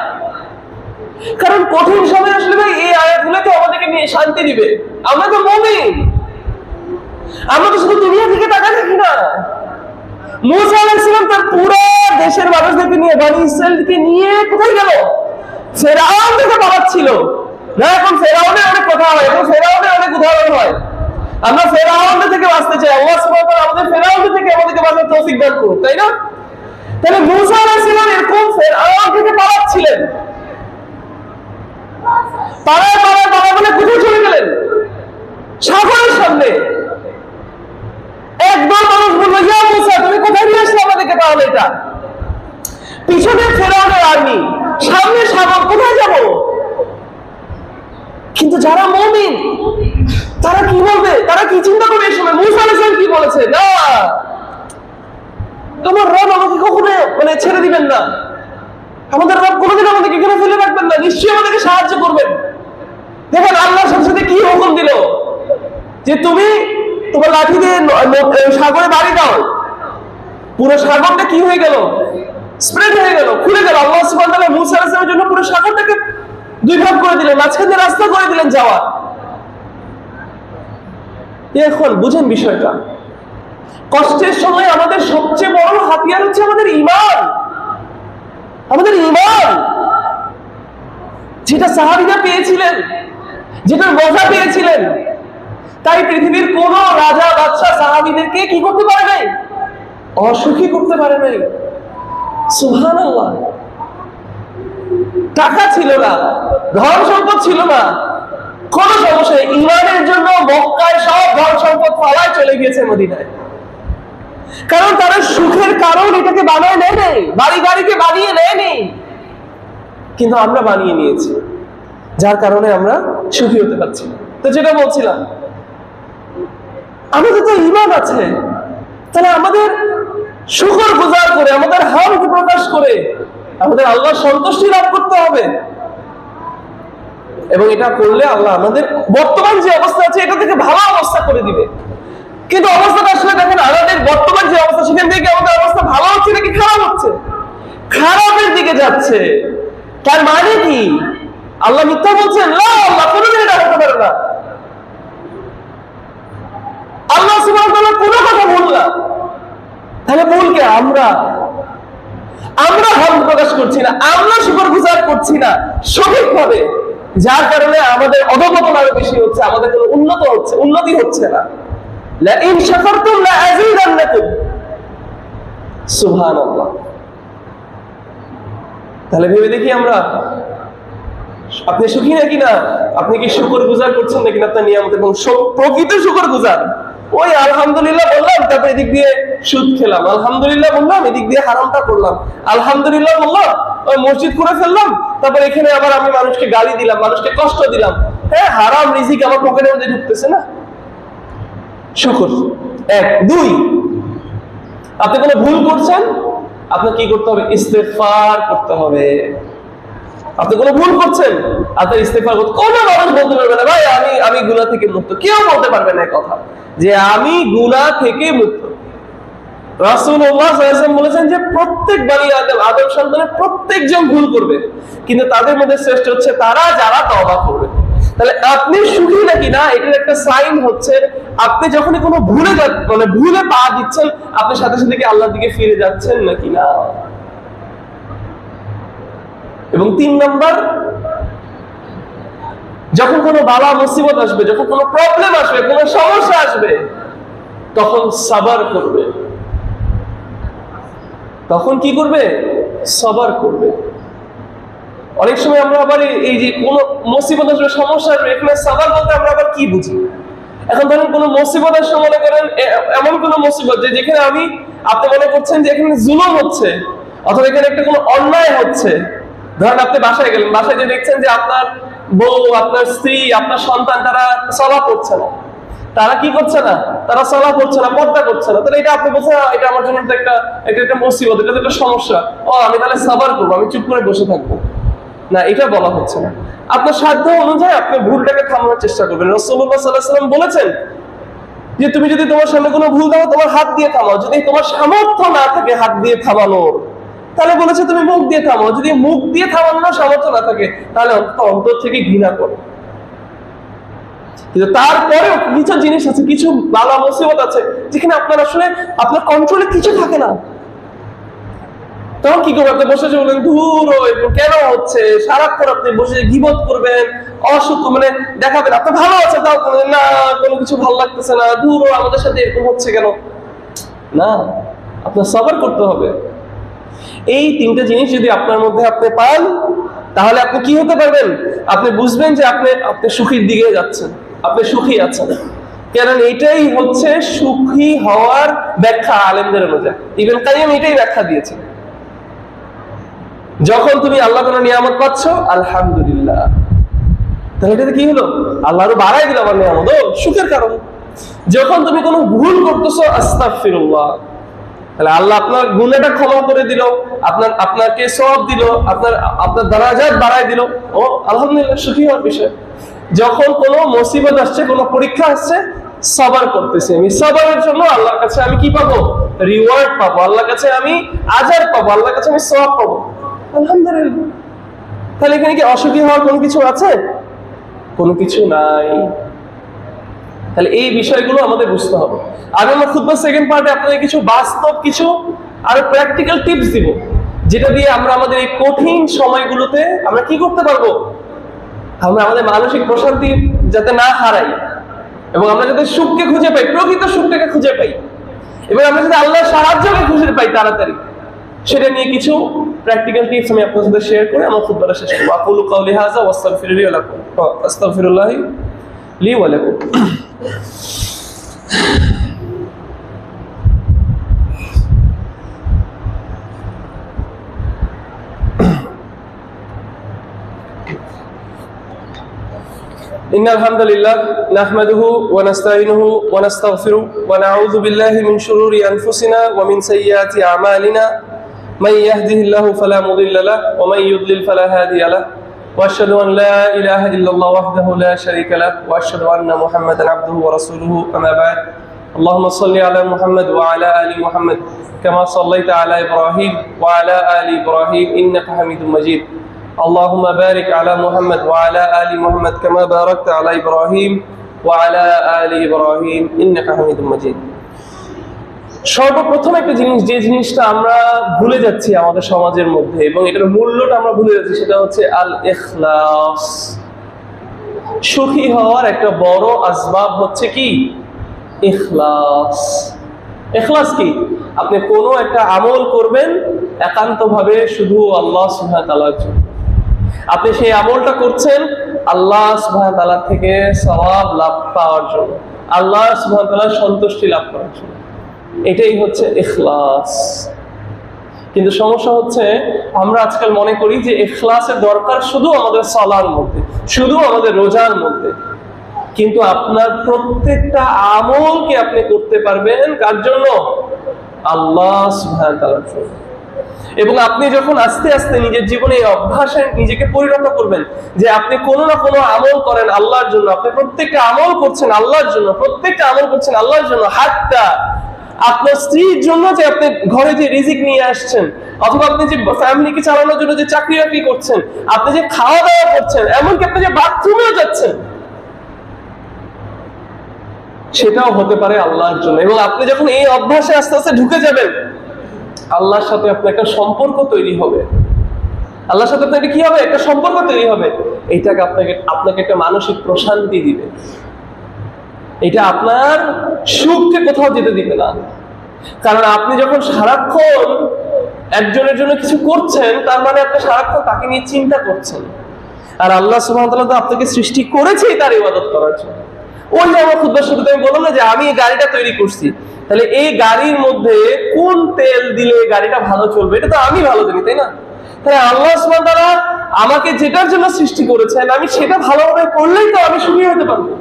কারণ কঠিন সময় আসলে ভাই এই আয়াতগুলোকে আমাদেরকে নিয়ে শান্তি দিবে। আমরা তো মুমিন, আমরা তো শুধু দুনিয়া থেকে টাকা দেখি না। মূসা আলাইহিস সালাম তার পুরো দেশের মানুষদেরকে নিয়ে, বনি ইসরাইলকে নিয়ে কোথায় গেল? ফেরাউন থেকে পালাচ্ছিল না। এখন ফেরাউনের অনেক কথা হয়, এখন ফেরাউনের অনেক উদাহরণ হয়। আমরা ফেরাউন থেকে বাঁচতে চাই, আল্লাহ সুবহানাহু ওয়া তাআলা আমাদের ফেরাউন থেকে আমাদেরকে বাঁচার তৌফিক দান করুন, তাই না? তাহলে মূসা আলাইহিস সালাম এরকম ফেরাউন থেকে পালাচ্ছিলেন, পালায় বলে কোথায় চলে গেলেন? সাগরের সামনে। একদল মানুষ বলল, ইয়া মূসা, তুমি কোথায় নিয়ে আসলে আমাদেরকে? তাহলে এটা পিছনে ফেরাউনের আর্মি, সামনে সাগর, কোথায় যাব? কিন্তু যারা মুমিন তারা কি বলবে? তারা কি চিন্তা করবে এই সময়? মূসা আলাইহিস সালাম কি বলেছে? না, তোমার রব আমাকে কখনো ছেড়ে দিবেন না, আমাদের রব কোনোদিন আমাদেরকে এখানে ফেলে রাখবেন না, নিশ্চয়ই আমাদেরকে সাহায্য করবেন। দেখেন আল্লাহর সাথে কি হুকুম দিল যে তুমি তোমার লাঠি দিয়ে সাগরে বাড়ি দাও। পুরো সাগরটা কি হয়ে গেল? স্প্রেড হয়ে গেল, খুলে গেল। আল্লাহ সুবহানাহু ওয়া তাআলা মূসা আলাইহিস সালামের জন্য পুরো সাগরটাকে দুই ভাগ করে দিলেন, মাঝখানে রাস্তা করে দিলেন যাওয়ার। এখন বুঝেন বিষয়টা। কষ্টের সময় আমাদের সবচেয়ে বড় হাতিয়ার হচ্ছে আমাদের ঈমান, আমাদের ঈমান, যেটা সাহাবীরা পেয়েছিলেন, যেটা মজা পেয়েছিলেন। তাই পৃথিবীর কোন রাজা বাদশা সাহাবীদেরকে কি করতে পারে নাই? অসুখী করতে পারে নাই। সুবহানাল্লাহ। টাকা ছিল না, ধন সম্পদ ছিল না, কোন সমস্যা নেই। ঈমানের জন্য মক্কায় সব ধন সম্পদ ফালায় চলে গিয়েছে মদিনায়, কারণ তারা সুখের কারণ এটাকে বানায় নেয় নেই, বাড়ি গাড়িকে বানিয়ে নেয় নেই, কিন্তু আমরা বানিয়ে নিয়েছি, যার কারণে আমরা সুখী হতে পারছি। তো যেটা বলছিলাম, আমাদের তো ঈমান আছে, তাহলে আমাদের শুকর গুজার করে, আমাদের হামদ প্রকাশ করে আমাদের আল্লাহর সন্তুষ্টি লাভ করতে হবে। এবং এটা করলে আল্লাহ আমাদের বর্তমান যে অবস্থা আছে এটা থেকে ভালো অবস্থা করে দিবে। কিন্তু অবস্থাটা আসলে দেখেন, আমাদের বর্তমান যে অবস্থা সেখান থেকে আমাদের অবস্থা ভালো হচ্ছে নাকি খারাপ হচ্ছে? খারাপের দিকে যাচ্ছে। তার মানে কি? আল্লাহ মিথ্যা বলছেন? না, আল্লাহ কোনোদিন এটা হতে পারে না। আল্লাহ সুবহানাহু ওয়া তাআলা কোনো কথা ভুল না। তাহলে ভুল কে? আমরা হামদ প্রকাশ করছি না, আমরা শুকরগুজার করছি না সঠিকভাবে, যার কারণে আমাদের অধঃপতন আরো বেশি হচ্ছে, আমাদের কোনো উন্নতি হচ্ছে না। লাইন শাকারতুম লাআযীদান্নাকুম। সুবহানাল্লাহ। তাহলে ভেবে দেখি আমরা, আপনি সুখী নাকি না? আপনি কি শুকরগুজার করছেন নাকি আপনার নিয়ামত? এবং প্রকৃত শুকরগুজার ওই আলহামদুলিল্লাহ বললাম, তারপর এদিক দিয়ে সুদ খেলাম, আলহামদুলিল্লাহ বললাম, এদিক দিয়ে হারামটা করলাম, আলহামদুলিল্লাহ বললাম, ওই মসজিদ করে ফেললাম, তারপর এখানে আবার আমি মানুষকে গালি দিলাম, মানুষকে কষ্ট দিলাম। হ্যাঁ, হারাম রিজিক আমার পকেটের মধ্যে ঢুকতেছে না। শুকর এক। দুই, আপনি কোনো ভুল করছেন, আপনার কি করতে হবে? ইস্তেগফার করতে হবে। আপনি কোনো ভুল করছেন, আপনার ইস্তেগফার করতে। কোনো মানুষ বলতে পারবে না ভাই আমি গুনাহ থেকে মুক্ত, কেউ বলতে পারবে না এই কথা যে আমি গুনাহ থেকে মুক্ত। রাসূলুল্লাহ সাল্লাল্লাহু আলাইহি ওয়াসাল্লাম বলেছেন যে প্রত্যেক বনি আদম সন্তানের প্রত্যেকজন ভুল করবে, কিন্তু তাদের মধ্যে শ্রেষ্ঠ হচ্ছে তারা যারা তওবা করবে। তাহলে আপনি সুখী নাকি না, এটার একটা সাইন হচ্ছে আপনি যখনই কোনো ভুলে পা দিচ্ছেন, আপনি সাথে সাথে কি আল্লাহর দিকে ফিরে যাচ্ছেন নাকি না। এবং 3 নাম্বার, যখন কোনো বালা মুসিবত আসবে, যখন কোনো প্রবলেম আসবে, কোনো সমস্যা আসবে, তখন সবর করবে। তখন কি করবে? সবর করবে। অনেক সময় আমরা আবার এই যে কোনো মুসিবত আসবে, সমস্যা আসবে, এখানে সবর বলতে আমরা আবার কি বুঝি? এখন ধরেন কোনো মুসিবত আসলে মনে করেন এমন কোনো মুসিবত যেখানে আপনি মনে করছেন যে এখানে জুলুম হচ্ছে, অথবা এখানে একটা কোনো অন্যায় হচ্ছে। ধরেন আপনি বাসায় গেলেন, বাসায় যে দেখছেন যে আপনার বউ, আপনার স্ত্রী, আপনার সন্তান তারা সালাত করছে না, তারা কি করছে না, তারা সালাত করছে না, পর্দা করছে না। তাহলে এটা আপনি বলছেন এটা আমার জন্য একটা মুসিবত, এটা একটা সমস্যা, আমি তাহলে সবর করবো, আমি চুপ করে বসে থাকবো না, এটা বলা হচ্ছে না। আপনার সাধ্য অনুযায়ী আপনি ভুলটাকে থামানোর চেষ্টা করবেন। রাসূলুল্লাহ সাল্লাল্লাহু আলাইহি ওয়াসাল্লাম বলেছেন যে তুমি যদি তোমার সামনে কোনো ভুল দাও, তোমার হাত দিয়ে থামাও। যদি তোমার সামর্থ্য না থাকে হাত দিয়ে থামানোর, তাহলে বলেছে তুমি মুখ দিয়ে থামাও। যদি মুখ দিয়ে থামানোর সামর্থ্য না থাকে, তাহলে অন্তর থেকে ঘৃণা করো। কিন্তু তারপরেও কিছু জিনিস আছে, কিছু বালা মুসিবত আছে যেখানে আপনার আসলে আপনার কন্ট্রোলে কিছু থাকে না। তখন কি করবেন? আপনি বসে বলেন ধুর কেন হচ্ছে, সারাক্ষণ আপনি বসে গীবত করবেন, অসুখ দেখাবেন আপনি ভালো আছেন, তাও না কোনো কিছু ভালো লাগতেছে না, ধুর আমাদের সাথে এরকম হচ্ছে কেন। না, আপনার সবর করতে হবে। এই 3টা জিনিস যদি আপনার মধ্যে আপনি পান, তাহলে আপনি কি হতে পারবেন? আপনি বুঝবেন যে আপনি সুখীর দিকে যাচ্ছেন, আপনি সুখী আছেন। কারণ এটাই হচ্ছে সুখী হওয়ার ব্যাখ্যা আলেমদের অনুযায়ী। ইবনে কাইয়্যিম এটাই ব্যাখ্যা দিয়েছেন। যখন তুমি আল্লাহ কোনো নিয়ামত পাচ্ছ, আলহামদুলিল্লাহ, তাহলে এটাতে কি হলো? আল্লাহ আরো বাড়াই দিল আমার নিয়ামত, সুখের কারণ। যখন তুমি কোনো ভুল করতেছো, আস্তাগফিরুল্লাহ, তাহলে আল্লাহ আপনার গুনাহটা ক্ষমা করে দিল, আপনাকে সওয়াব দিল, আপনার দারাজাত বাড়াই দিল, ও আলহামদুলিল্লাহ, সুখী হওয়ার বিষয়। যখন কোনো মুসিবত আসছে, কোনো পরীক্ষা আসছে, সবর করতেছি, আমি সবরের জন্য আল্লাহর কাছে আমি কি পাবো? রিওয়ার্ড পাবো, আল্লাহর কাছে আমি আজার পাবো, আল্লাহর কাছে আমি সওয়াব পাবো, আলহামদুলিল্লাহ। তাহলে এখানে কি অসুখী হওয়ার কোনো কিছু আছে? কোনো কিছু নাই। তাহলে এই বিষয়গুলো আমাদের বুঝতে হবে। আমি আমার খুতবার সেকেন্ড পার্টে আপনাদের কিছু বাস্তব কিছু আর প্র্যাকটিক্যাল টিপস দিব, যেটা দিয়ে আমরা আমাদের এই কঠিন সময়গুলোতে আমরা কি করতে পারবো? আমরা আমাদের মানসিক প্রশান্তি যাতে না হারাই, এবং আমরা যাতে সুখকে খুঁজে পাই, প্রকৃত সুখটাকে খুঁজে পাই, এবং আমরা যাতে আল্লাহর সাহায্যকে খুঁজে পাই তাড়াতাড়ি, সেটা নিয়ে কিছু প্র্যাকটিক্যাল টিপস আমি আপনাদের সাথে শেয়ার করে আমার খুতবাটা শেষ করব। আকুলু কাউলি হাযা ওয়া আস্তাগফিরুল্লাহ লি ওয়া লাকুম। إن الحمد لله نحمده ونستعينه ونستغفره ونعوذ بالله من شرور أنفسنا ومن سيئات أعمالنا من يهده الله فلا مضل له ومن يضلل فلا هادي له وأشهد أن لا إله إلا الله وحده لا شريك له وأشهد أن محمدا عبده ورسوله أما بعد اللهم صل على محمد وعلى آل محمد كما صليت على إبراهيم وعلى آل إبراهيم إنك حميد مجيد اللهم بارك على محمد وعلى آل محمد كما باركت على إبراهيم وعلى آل إبراهيم إنك حميد مجيد। সর্বপ্রথম একটা জিনিস, যে জিনিসটা আমরা ভুলে যাচ্ছি আমাদের সমাজের মধ্যে, এবং এটার মূল্যটা আমরা ভুলে যাচ্ছি, সেটা হচ্ছে আল ইখলাস। সুখী হওয়ার একটা বড় আসবাব হচ্ছে কি? ইখলাস। ইখলাস কি? আপনি কোনো একটা আমল করবেন একান্তভাবে শুধু আল্লাহ সুবহানাহু ওয়া তাআলার জন্য। আপনি সেই আমলটা করছেন আল্লাহ সুবহানাহু ওয়া তাআলা থেকে সওয়াব লাভ পাওয়ার জন্য, আল্লাহ সুবহানাহু ওয়া তাআলার সন্তুষ্টি লাভ করার জন্য। এটাই হচ্ছে ইখলাস। কিন্তু সমস্যা হচ্ছে আমরা আজকাল মনে করি যে ইখলাসের দরকার শুধু আমাদের সালার মধ্যে, শুধু আমাদের রোজার মধ্যে। কিন্তু আপনার প্রত্যেকটা আমলকে আপনি করতে পারবেন কার জন্য? আল্লাহ সুবহানাহু ওয়া তাআলার জন্য। এবং আপনি যখন আস্তে আস্তে নিজের জীবনে এই অভ্যাসে নিজেকে পরিণত করবেন যে আপনি কোনো না কোনো আমল করেন আল্লাহর জন্য, আপনি প্রত্যেকটা আমল করছেন আল্লাহর জন্য, প্রত্যেকটা আমল করছেন আল্লাহর জন্য, হাত্তা আপনার স্ত্রীর জন্য যে আপনি ঘরে যে রিজিক নিয়ে আসছেন, অথবা আপনি যে ফ্যামিলিকে চালানোর জন্য যে চাকরি বাকরি করছেন, আপনি যে খাওয়া দাওয়া করছেন, এমনকি আপনি যে বাথরুমেও যাচ্ছেন, সেটাও হতে পারে আল্লাহর জন্য। এবং আপনি যখন এই অভ্যাসে আস্তে আস্তে ঢুকে যাবেন, আল্লাহর সাথে আপনার একটা সম্পর্ক তৈরি হবে। আল্লাহর সাথে আপনার কি হবে? একটা সম্পর্ক তৈরি হবে। এইটাকে আপনাকে একটা মানসিক প্রশান্তি দিবে। এটা আপনার সুখকে কোথাও যেতে দিবে না। কারণ আপনি যখন সারাক্ষণ একজনের জন্য কিছু করছেন, তার মানে আপনি সারাক্ষণ তাকে নিয়ে চিন্তা করছেন। আর আল্লাহ সুবহানাহু ওয়া তাআলা তো আপনাকে সৃষ্টি করেছেই তার ইবাদত করার জন্য। ওই যে আমার খুতবার শুরুতে আমি বললাম না যে আমি এই গাড়িটা তৈরি করছি, তাহলে এই গাড়ির মধ্যে কোন তেল দিলে গাড়িটা ভালো চলবে এটা তো আমি ভালো জানি, তাই না? তাহলে আল্লাহ সুবহানাহু ওয়া তাআলা আমাকে যেটার জন্য সৃষ্টি করেছেন, আমি সেটা ভালোভাবে করলেই তো আমি সুখী হতে পারবো।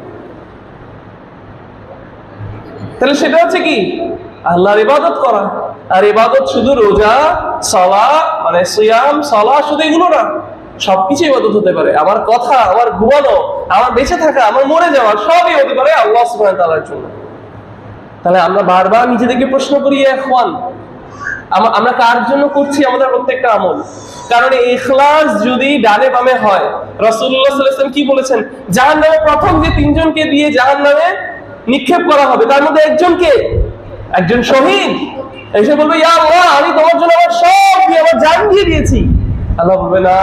তাহলে সেটা হচ্ছে কি? আল্লাহর ইবাদত করা। আর ইবাদত শুধু রোজা, সালাত, মানে সিয়াম, সালাত, শুধু এগুলো না, সবকিছু ইবাদত হতে পারে। আমার কথা, আমার ঘুমানো, আমার বেঁচে থাকা, আমার মরে যাওয়া, সবই হতে পারে আল্লাহ সুবহানাহু ওয়া তাআলার জন্য। তাহলে আমরা বারবার নিজেদেরকে প্রশ্ন করি, ইখওয়ান, আমরা কার জন্য করছি আমাদের প্রত্যেকটা আমল? কারণ ইখলাস যদি ডানে বামে হয়, রাসূলুল্লাহ সাল্লাল্লাহু আলাইহি ওয়াসাল্লাম কি বলেছেন? জাহান্নামে প্রথম যে তিনজনকে দিয়ে জাহান্নামে নিক্ষেপ করা হবে, তার মধ্যে একজন শহীদ এসে বলবে, ইয়া আল্লাহ, আমি তোমার জন্য আমার সব দিয়ে, আমার জান দিয়ে দিয়েছি। আল্লাহ বলবে, না,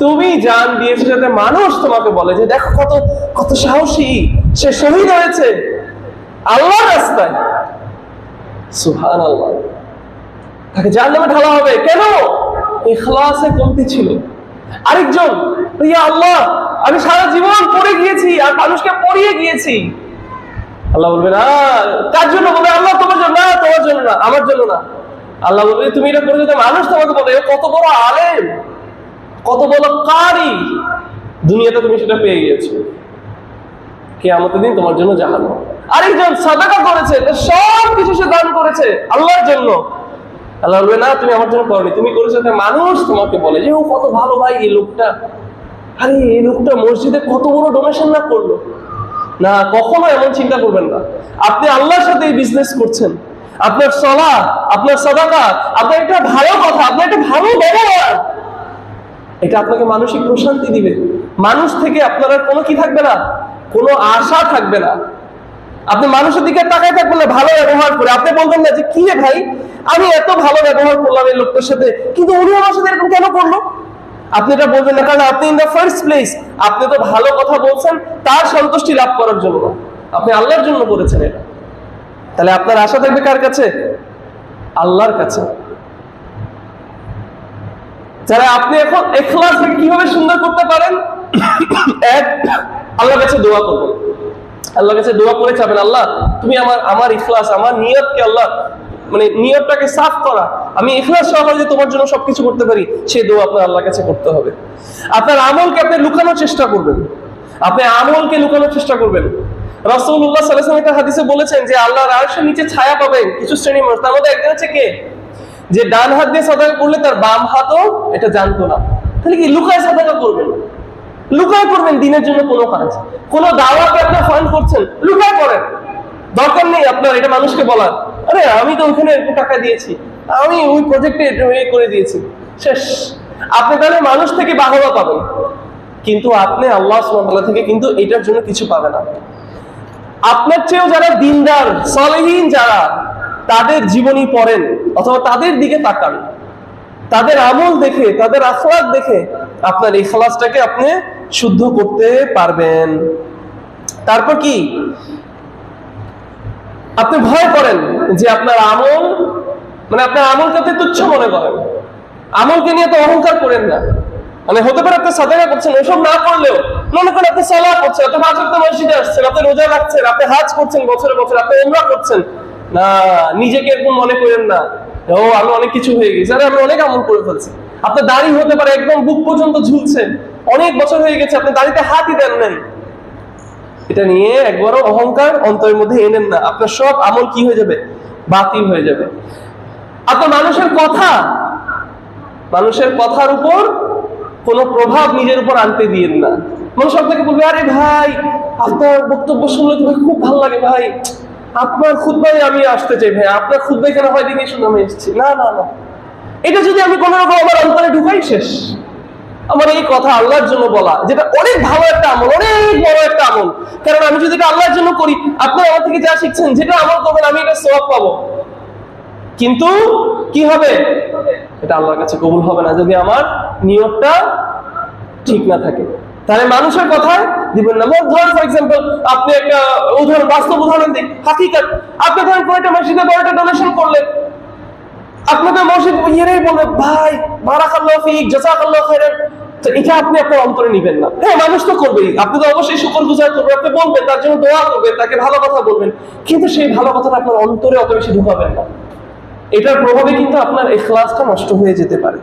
তুমি জান দিয়েছো যাতে মানুষ তোমাকে বলে যে দেখো কত সাহসী, সে শহীদ হয়েছে আল্লাহর রাস্তায়। সুবহানাল্লাহ। তাকে জাহান্নামে ঢালা হবে কেন? ইখলাসে কমতি ছিল। আরেকজন, ইয়া আল্লাহ, আমি সারা জীবন পড়ে গিয়েছি আর মানুষকে পড়িয়ে গিয়েছি। আল্লাহ বলবে, না, কার জন্য? বলবে, আল্লাহ তোমার জন্য। না, তোমার জন্য না, আমার জন্য না। আল্লাহ বলবে, তুমি এটা করে যাতে মানুষ তোমাকে বলে কত বড় আলেম, কত বড় কারি, দুনিয়াতে তুমি সেটা পেয়ে গিয়েছো, কিয়ামতের দিন তোমার জন্য জাহান্নাম। আরেকজন সাদাকা করেছে, সব কিছু সে দান করেছে আল্লাহর জন্য। আল্লাহ বলবে, না, তুমি আমার জন্য করনি, তুমি করেছো যাতে মানুষ তোমাকে বলে যে ও কত ভালো ভাই এই লোকটা, আরে এই লোকটা মসজিদে কত বড় ডোনেশন না করলো। না, কখনো এমন চিন্তা করবেন না। আপনি আল্লাহর সাথে এই বিজনেস করছেন, আপনার সালাত, আপনার সাদাকা, আপনার একটা ভালো কথা, আপনার একটা ভালো ব্যবহার, এটা আপনাকে মানসিক প্রশান্তি দিবে। মানুষ থেকে আপনার আর কোনো কি থাকবে না, কোনো আশা থাকবে না। আপনি মানুষের দিকে তাকায় থাকবেন না ভালো ব্যবহার করে। আপনি বলবেন না যে কি রে ভাই, আমি এত ভালো ব্যবহার করলাম এই লোকটার সাথে, কিন্তু উনি আমার সাথে এরকম কেন করলো? আপনি এটা বলবেন না, কারণ আপনি ইন দ্য ফার্স্ট প্লেস আপনি তো ভালো কথা বলছেন তার সন্তুষ্টি লাভ করার জন্য, আপনি আল্লাহর জন্য করেছেন এটা। তাহলে আপনার আশা থাকবে কার কাছে? আল্লাহর কাছে। যারা আপনি এখন ইখলাস কিভাবে সুন্দর করতে পারেন? এক, আল্লাহর কাছে দোয়া করবেন। আল্লাহর কাছে দোয়া করে চাবেন, আল্লাহ তুমি আমার ইখলাস, আমার নিয়তকে, আল্লাহ মানে নিয়তটাকে সাফ করা, আমি ইখলাস সহকারে যে তোমার জন্য সবকিছু করতে পারি, সেই দোয়া আপনার আল্লাহর কাছে করতে হবে। আপনার আমলকে আপনি লুকানোর চেষ্টা করবেন, আপনি আমলকে লুকানোর চেষ্টা করবেন। রাসূলুল্লাহ সাল্লাল্লাহু আলাইহি ওয়াসাল্লাম একটা হাদিসে বলেছেন যে আল্লাহর আরশের নিচে ছায়া পাবেন কিছু শ্রেণীর মানুষ, তার মধ্যে একজন হচ্ছে কে? যে ডান হাত দিয়ে সাদাকা করলে তার বাম হাতও এটা জানতো না। তাহলে কি লুকায় সাদাকা করবেন? লুকায় করবেন দিনের জন্য কোনো কাজ, কোনো দাওয়াতে আপনি ফান্ড করছেন, লুকায় করেন। দরকার নেই আপনার এটা মানুষকে বলার, আরে আমি তো ওখানে একটু টাকা দিয়েছি, আমি ওই প্রজেক্টে করে দিয়েছি, শেষ। আপনি তাহলে মানুষ থেকে বাহবা পাবেন, কিন্তু আপনি আল্লাহ সুবহানাহু ওয়া তাআলা থেকে কিন্তু এটার জন্য কিছু পাবেন না। আপনার চেয়েও যারা দিনদার সালেহীন যারা, তাদের জীবনী পড়েন অথবা তাদের দিকে তাকান, তাদের আমল দেখে, তাদের আখলাক দেখে আপনার ইখলাসটাকে আপনি শুদ্ধ করতে পারবেন। তারপর কি? আপনি ভয় করেন যে আপনার আমল, মানে আপনার আমলকে আপনি তুচ্ছ মনে করেন, আমলকে নিয়ে তো অহংকার করেন না। মানে হতে পারে আপনি সাদাকা করছেন, ওসব না করলেও মনে করেন আপনি সালাত করছেন, আপনি 5 ওয়াক্ত মসজিদে আসছেন, আপনি রোজা রাখছেন, আপনি হজ করছেন বছরে বছরে, আপনি উমরা করছেন না, নিজেকে এরকম মনে করেন না ও আমি অনেক কিছু হয়ে গেছি, আরে আমি অনেক আমল করে ফেলছি। আপনার দাড়ি হতে পারে একদম বুক পর্যন্ত ঝুলছে, অনেক বছর হয়ে গেছে, আপনি দাড়িতে হাতই দেন নাই। এটা নিয়ে একবারও অহংকার অন্তরের মধ্যে এনেন না, আপনার সব আমল কি হয়ে যাবে? বাতিল হয়ে যাবে। আপনার মানুষের কথার উপর কোনো প্রভাব নিজের উপর আনতে দিয়েন না। মানুষ আপনাকে বলবে, আরে ভাই আপনার বক্তব্য শুনলে তো খুব ভালো লাগে ভাই, আপনার খুতবায় আমি আসতে চাই ভাই, আপনার খুতবায় কেন হয় দিনই শুনে আমি এসেছি। না না না, এটা যদি আমি কোনো রকম আমার অন্তরে ঢুকাই শেষ। আমার এই কথা আল্লাহর জন্য বলা, যেটা অনেক ভালো একটা আমল, অনেক বড় একটা আমল, কারণ আমি যদি এটা আল্লাহর জন্য করি, আপনি আমার থেকে যা শিখছেন যেটা আমল করবেন আমি এটা সওয়াব পাবো, কিন্তু কি হবে? এটা আল্লাহর কাছে কবুল হবে না যদি আমার নিয়তটা ঠিক না থাকে। তাহলে মানুষের কথায় দিবেন না। ধরেন ফর এক্সাম্পল, আপনি একটা উদাহরণ, বাস্তব উদাহরণ দিই, হাকিকাত। আপনি ধরেন কোনো একটা মসজিদে বড় একটা ডোনেশন করলেন, আপনাদের মসজিদ ইয়েরাই বলবে, ভাই বারাকাল্লাহু ফিক, জাযাকাল্লাহু খাইরান, তো এটা আপনি আপনার অন্তরে নিবেন না। হ্যাঁ, মানুষ তো করবেই, আপনি তো অবশ্যই শুকরগুজার করবেন, আপনি বলবেন, তার জন্য দোয়া করবেন, তাকে ভালো কথা বলবেন, কিন্তু সেই ভালো কথাটা আপনার অন্তরে অত বেশি ঢুকাবেন না। এটার প্রভাবে কিন্তু আপনার ইখলাসটা নষ্ট হয়ে যেতে পারে।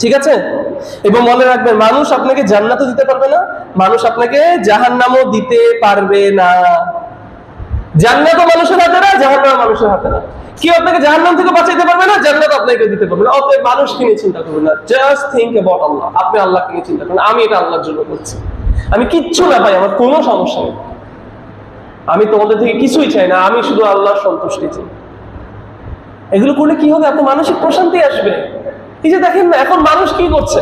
ঠিক আছে? এবং মনে রাখবেন, মানুষ আপনাকে জান্নাতও দিতে পারবে না, মানুষ আপনাকে জাহান্নামও দিতে পারবে না। জান্নাতও মানুষের হাতে না, জাহান্নামও মানুষের হাতে না। কেউ আপনাকে জাহান্নাম থেকে বাঁচাইতে পারবে না, জান্নাত আপনাকে দিতে পারবে না। অতএব মানুষকে নিয়ে চিন্তা করবেন না, জাস্ট থিংক অ্যাবাউট আল্লাহ। আপনি আল্লাহকে নিয়ে চিন্তা করুন, আমি এটা আল্লাহর জন্য করছি, আমি কিচ্ছু না পাই, আমার কোনো সমস্যা নেই, আমি তোমাদের থেকে কিছুই চাই না, আমি শুধু আল্লাহর সন্তুষ্টি চাই। এগুলো করলে কি হবে? আপনার মানসিক প্রশান্তি আসবে। এই যে দেখেন না, এখন মানুষ কি করছে,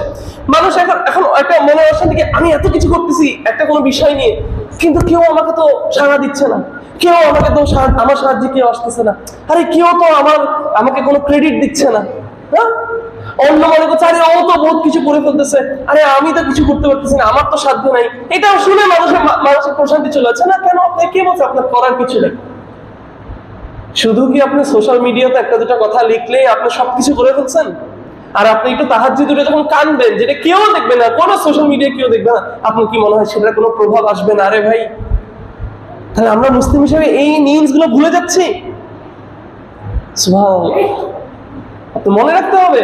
মানুষ এখন একটা মনে অশান্তি, আমি এত কিছু করতেছি একটা কোনো বিষয় নিয়ে, কিন্তু কেউ আমাকে তো সাড়া দিচ্ছে না, কেউ আমাকে তো আমার সাহায্যে কেউ আসতেছে না, আরে কেউ তো আমাকে কোনো ক্রেডিট দিচ্ছে না। হ্যাঁ, অন্য মনে করছে, আরে ও তো বহুত কিছু করে ফেলতেছে, আরে আমি তো কিছু করতে পারতেছি না, আমার তো সাধ্য নাই। এটা শুনে মানুষের মানসিক প্রশান্তি চলে যাচ্ছে না। কেন? আপনি কে বলছে আপনার করার কিছু নেই? শুধু কি আপনি সোশ্যাল মিডিয়াতে একটা দুটা কথা লিখলেই আপনি সবকিছু করে ফেলছেন? আর আপনি একটু তাহাজ্জুদ উঠে যখন কাঁদবেন, যেটা কেউ দেখবে না, কোনো সোশ্যাল মিডিয়া কেউ দেখবে না, আপনার কি মনে হয় সেটার কোনো প্রভাব আসবে না? আরে ভাই, তাহলে আমরা মুসলিম হিসেবে এই নিউজ গুলো ভুলে যাচ্ছি। সুবহানাল্লাহ, আপনি মনে রাখতে হবে,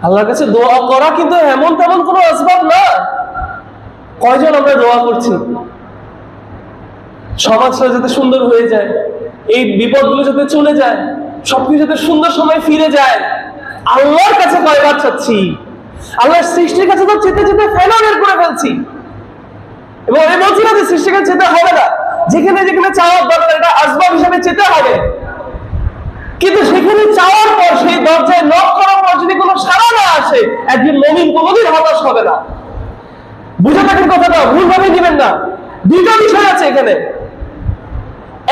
আল্লাহর কাছে দোয়া করা কিন্তু এমন তেমন কোনো আসবাব না। কয়জন আমরা দোয়া করছি সমাজটা যাতে সুন্দর হয়ে যায়, এই বিপদগুলো যাতে চলে যায়, সবকিছু যাতে সুন্দর সময় ফিরে যায়, আল্লাহর কাছে কয়বার চাচ্ছি? আল্লাহর সৃষ্টির কাছে তো চেতে চেতে ফেনা বের করে ফেলছি, এবং আমি বলছি না যে সৃষ্টির কাছে চেতে হবে না, যেখানে যেখানে চাওয়ার দরকার এটা আসবাব হিসাবে চেতে হবে, কিন্তু সেখানে চাওয়ার পর সেই দরজায় নক করার পর যদি কোনো সাড়া না আসে, একজন মুমিন কোনোদিন হতাশ হবে না। বুঝে থাকেন কথাটা, ভুলভাবে দিবেন না। দুইটা বিষয় আছে এখানে,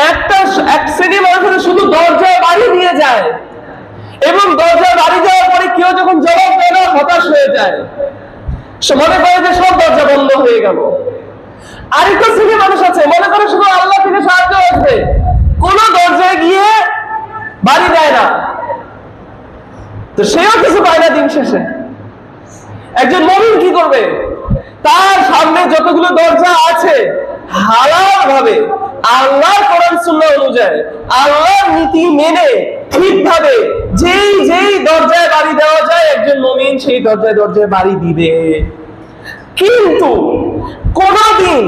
এক শ্রেণী মানুষ শুধু দরজায় বাড়ি দিয়ে যায়, এবং দরজায় বাড়ি দেওয়ার পরে কেউ যখন জবাব দেয় না হতাশ হয়ে যায়, সে মনে করে যে সব দরজা বন্ধ হয়ে গেল। আরেকটা শ্রেণী মানুষ আছে, মনে করে শুধু আল্লাহ থেকে সাহায্য আসবে, কোন দরজায় গিয়ে বাড়ি দেয় না, তো সেও কিছু পায় না দিন শেষে। একজন মুমিন কি করবে? তার সামনে যতগুলো দরজা আছে হালাল ভাবে, আল্লাহর কোরআন সুন্নাহ অনুযায়ী, আল্লাহর নীতি মেনে ঠিকভাবে যেই দরজায় বাড়ি দেওয়া যায়, একজন মুমিন সেই দরজায় দরজায় বাড়ি দিবে। কিন্তু কোনদিন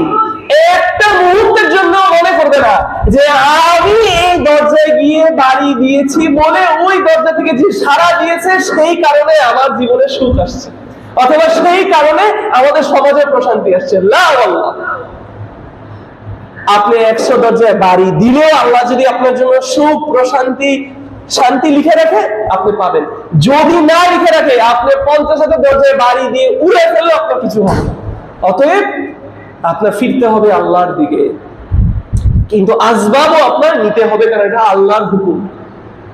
একটা মুহূর্তের জন্য মনে করবে না যে আমি এই দরজায় গিয়ে বাড়ি দিয়েছি বলে ওই দরজা থেকে যে সাড়া দিয়েছে সেই কারণে আমার জীবনে সুখ আসছে, অথবা সেই কারণে আমাদের সমাজে প্রশান্তি আসছে। লা আল্লাহ, আপনি 100 দরজায় বাড়ি দিলেও আল্লাহ যদি আপনার জন্য সুখ, প্রশান্তি, শান্তি লিখে রাখে আপনি পাবেন। যদি না লিখে রাখে, আপনি 50,000 দরজায় বাড়ি দিয়ে উড়ে ফেললে আপনার কিছু হবে না। অতএব আপনার ফিরতে হবে আল্লাহর দিকে, কিন্তু আসবাবও আপনার নিতে হবে, কারণ এটা আল্লাহর হুকুম।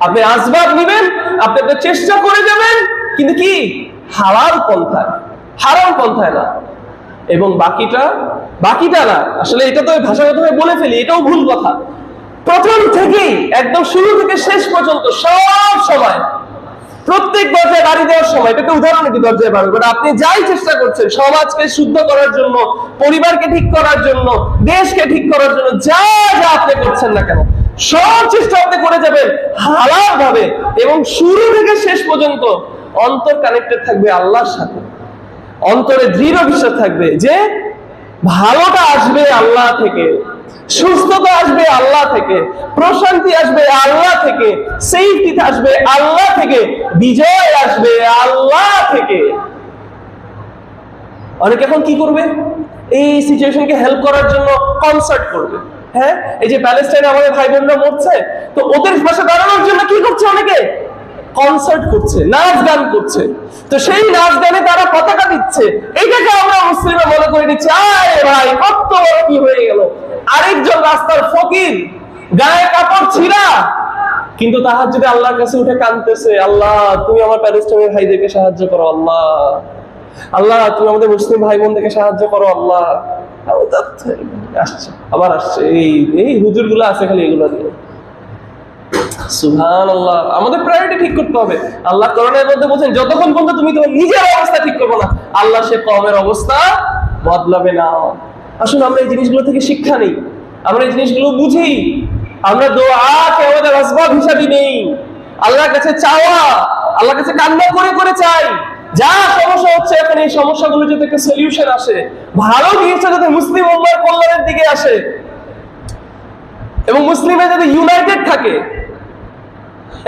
আপনি আসবাব নিবেন, আপনি আপনার চেষ্টা করে যাবেন, কিন্তু কি হালাল পন্থায়, হারাম পন্থায় না। এবং বাকিটা না, আসলে এটা তো ভাষাগতভাবে বলে ফেলি, এটাও ভুল কথা। প্রথম থেকেই একদম শুরু থেকে শেষ পর্যন্ত সব সময়, প্রত্যেক দরজায় বাড়ি দেওয়ার সময়, এটা তো উদাহরণ কি দরজায় বাড়ি, বাট আপনি যাই চেষ্টা করছেন সমাজকে শুদ্ধ করার জন্য, পরিবারকে ঠিক করার জন্য, দেশকে ঠিক করার জন্য, যা যা আপনি করছেন না কেন সব চেষ্টা আপনি করে যাবেন হালাল ভাবে, এবং শুরু থেকে শেষ পর্যন্ত অন্তর কানেক্টেড থাকবে আল্লাহর সাথে। অন্তরে দৃঢ় বিশ্বাস থাকবে যে ভালোটা আসবে আল্লাহ থেকে, সুস্থতা আসবে আল্লাহ থেকে, প্রশান্তি আসবে আল্লাহ থেকে, সেফটি আসবে আল্লাহ থেকে, বিজয় আসবে আল্লাহ থেকে। অনেকে এখন কি করবে, এই সিচুয়েশনকে হেল্প করার জন্য কনসার্ট করবে। হ্যাঁ, এই যে প্যালেস্টাইনে আমাদের ভাই বোনরা মরছে, তো ওদের পাশে দাঁড়ানোর জন্য কি করছে, অনেকে কনসার্ট করছে, নাচ গান করছে। তো সেই নাচ গানে তারা পতাকা দিচ্ছে, এটাকে আমরা মুসলিমরা মনে করে নিচ্ছি আয় ভাই কত বড় কি হয়ে গেল। আরেকজন রাস্তার ফকির, গায়ে কাপড় ছিঁড়া, কিন্তু তাহাজ্জুদে আল্লাহর কাছে উঠে কাঁদতেছে, আল্লাহ তুমি আমার প্যালেস্টাইনের ভাইদেরকে সাহায্য করো, আল্লাহ আল্লাহ তুমি আমাদের মুসলিম ভাই বোনদেরকে সাহায্য করো, আল্লাহ। আসছে, আবার আসছে, এই হুজুর গুলো আছে খালি এগুলো দিয়ে। সুবহানাল্লাহ, আমাদের প্রায়োরিটি ঠিক করতে হবে। আল্লাহ কোরআনের মধ্যে বলেন যতক্ষণ পর্যন্ত তুমি তোমার নিজের অবস্থা ঠিক করবে না, আল্লাহ সে কওমের অবস্থা বদলাবে না। আসুন আমরা এই জিনিসগুলো থেকে শিক্ষা নেই, আমরা এই জিনিসগুলো বুঝি, আমরা দোয়াকে আমাদের আসবাব হিসাবে নেই, আল্লাহর কাছে চাওয়া, আল্লাহর কাছে কান্না করে করে চাই যা সমস্যা হচ্ছে এখন এই সমস্যাগুলো যাতে একটা সলিউশন আসে, ভালো জিনিসটা যাতে মুসলিম উম্মার কল্যাণের দিকে আসে, এবং মুসলিমরা যাতে ইউনাইটেড থাকে,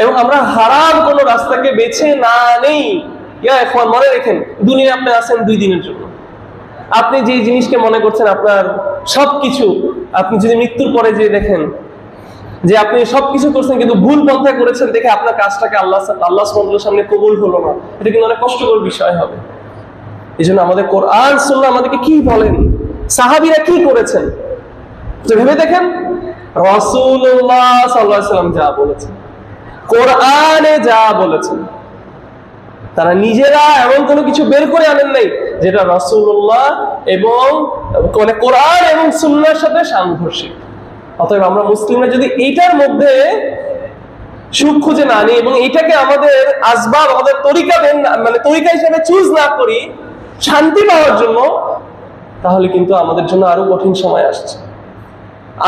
এবং আমরা হারাম কোন রাস্তাকে বেছে না নেই। এখন মনে রেখেন, দুনিয়া আপনি আছেন 2 দিনের জন্য। আপনি যে জিনিসকে মনে করছেন আপনার সবকিছু, আপনি যদি মৃত্যুর পরে যে দেখেন যে আপনি সবকিছু করছেন কিন্তু ভুল পন্থায় করেছেন, দেখে আপনার কাজটাকে আল্লাহ সুবহানাহু সামনে কবুল হলো না, এটা কিন্তু অনেক কষ্টকর বিষয় হবে। এই জন্য আমাদের কোরআন সুন্নাহ আমাদেরকে কি বলেন, সাহাবীরা কি করেছেন, তো ভেবে দেখেন। রাসূলুল্লাহ সাল্লাল্লাহু আলাইহি ওয়াসাল্লাম যা বলেছেন, কোরআনে যা বলেছেন, তারা নিজেরা এমন কোনো কিছু বের করে আনেন নাই যেটা রাসূলুল্লাহ এবং কোরআন এবং সুন্নাহর সাথে সাংঘর্ষিক। অতএব আমরা মুসলিমরা যদি এইটার মধ্যে সুখ খুঁজে না নিই এবং এটাকে আমাদের আসবাব, আমাদের তরিকা মানে তরিকা হিসেবে চুজ না করি শান্তি পাওয়ার জন্য, তাহলে কিন্তু আমাদের জন্য আরো কঠিন সময় আসছে।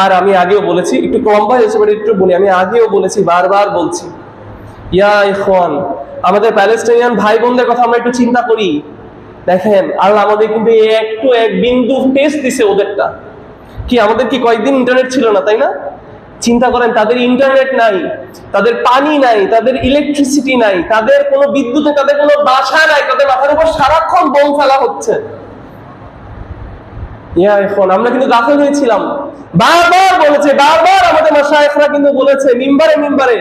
আর আমি আগেও বলেছি, একটু লম্বা হয়েছে বাট একটু বলি, আমি আগেও বলেছি, বারবার বলছি, ইয়া ইখওয়ান, আমাদের প্যালেস্টাইনিয়ান ভাই বোনদের কথা আমরা একটু চিন্তা করি। দেখেন আল্লাহ আমাদের কিন্তু একটু এক বিন্দু টেস্ট দিছে ওদেরটা। কি আমাদের কি কয়েকদিন ইন্টারনেট ছিল না, তাই না? চিন্তা করেন, তাদের ইন্টারনেট নাই, তাদের পানি নাই, তাদের ইলেকট্রিসিটি নাই, তাদের কোনো বিদ্যুৎ, তাদের কোনো বাসা নাই, তাদের মাথার উপর সারাক্ষণ বোম ফেলা হচ্ছে। এখন আমরা কিন্তু গাফেল হয়েছিলাম, বারবার বলেছে, বারবার আমাদের মাশায়েখরা কিন্তু বলেছে মিম্বারে মিম্বারে,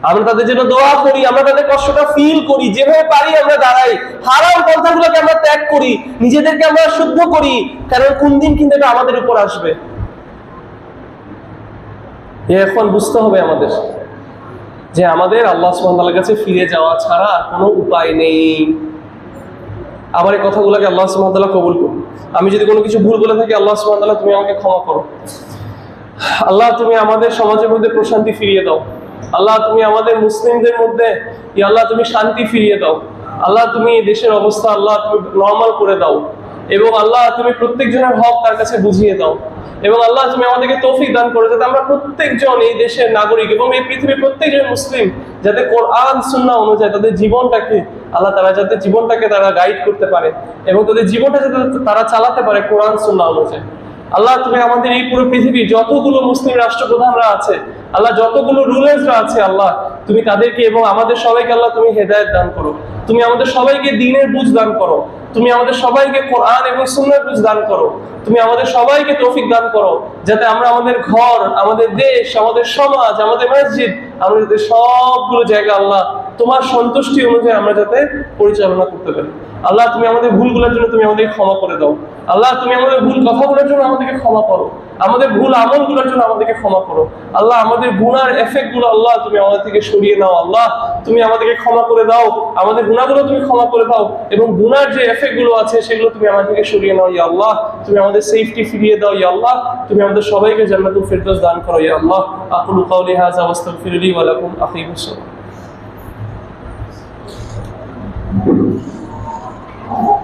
আমরা তাদের জন্য দোয়া করি, আমরা তাদের কষ্টটা ফিল করি, যেভাবে পারি আমরা দাঁড়াই, হারাম পন্থাগুলোকে আমরা ত্যাগ করি, নিজেদেরকে আমরা শুদ্ধ করি, কারণ কোন দিন কিন্তু এটা আমাদের উপর আসবে। এখন বুঝতে হবে আমাদের যে আমাদের আল্লাহ সুবহানাহু ওয়া তাআলার কাছে ফিরে যাওয়া ছাড়া কোনো উপায় নেই। আমার এই কথাগুলোকে আল্লাহ সুবহানাহু ওয়া তাআলা কবুল করুন। আমি যদি কোনো কিছু ভুল বলে থাকি, আল্লাহ সুবহানাহু ওয়া তাআলা তুমি আমাকে ক্ষমা করো। আল্লাহ তুমি আমাদের সমাজের মধ্যে প্রশান্তি ফিরিয়ে দাও। আল্লাহ তুমি আমাদের মুসলিমদের মধ্যে আল্লাহ তুমি শান্তি ফিরিয়ে দাও। আল্লাহ তুমি এই দেশের অবস্থা আল্লাহ তুমি নরমাল করে দাও, এবং আল্লাহ তুমি প্রত্যেকজনের হক তার কাছে বুঝিয়ে দাও, এবং আল্লাহ তুমি আমাদেরকে তৌফিক দান করো যাতে আমরা প্রত্যেকজন এই দেশের নাগরিক এবং এই পৃথিবীর প্রত্যেকজন মুসলিম যাতে কোরআন সুন্নাহ অনুযায়ী তাদের জীবনটাকে আল্লাহ তারা যাতে জীবনটাকে তারা গাইড করতে পারে, এবং তাদের জীবনটা যাতে তারা চালাতে পারে কোরআন সুন্নাহ অনুযায়ী। আল্লাহ তুমি আমাদের এই পুরো পৃথিবীর যতগুলো মুসলিম রাষ্ট্রপ্রধানরা আছে, আল্লাহ যতগুলো রুলার্সরা আছে, আল্লাহ তুমি তাদেরকে এবং আমাদের সবাইকে আল্লাহ তুমি হেদায়েত দান করো, তুমি আমাদের সবাইকে দ্বীনের বুঝ দান করো, তুমি আমাদের সবাইকে কোরআন এবং সুন্নাহর বুঝ দান করো, তুমি আমাদের সবাইকে তৌফিক দান করো যাতে আমরা আমাদের ঘর, আমাদের দেশ, আমাদের সমাজ, আমাদের মসজিদ, আমরা যাতে সবগুলো জায়গা আল্লাহ তোমার সন্তুষ্টি অনুযায়ী আমরা যাতে পরিচালনা করতে পারি। আল্লাহ তুমি আমাদের ভুলগুলোর জন্য তুমি আমাদেরকে ক্ষমা করে দাও। আল্লাহ তুমি আমাদের ভুল কথাগুলোর জন্য আমাদেরকে ক্ষমা করো। আমাদের ভুল আমলগুলোর জন্য আমাদেরকে ক্ষমা করো আল্লাহ। আমাদের গুনার এফেক্ট গুলো আল্লাহ তুমি আমাদের থেকে সরিয়ে নাও আল্লাহ। তুমি আমাদেরকে ক্ষমা করে দাও, আমাদের গুনাহগুলো তুমি ক্ষমা করে দাও, এবং গুনার যে এফেক্ট গুলো আছে সেগুলো তুমি আমাদের থেকে সরিয়ে নাও ইয়া আল্লাহ। তুমি আমাদের সেফটি ফিরিয়ে দাও ইয়া আল্লাহ। তুমি আমাদের সবাইকে জান্নাতুল ফিরদৌস দান করো ইয়া আল্লাহ। আকুলু কাওলি হাযা ওয়াস্তাগফিরুলি ওয়া লাকুম আকিমুস সালাত।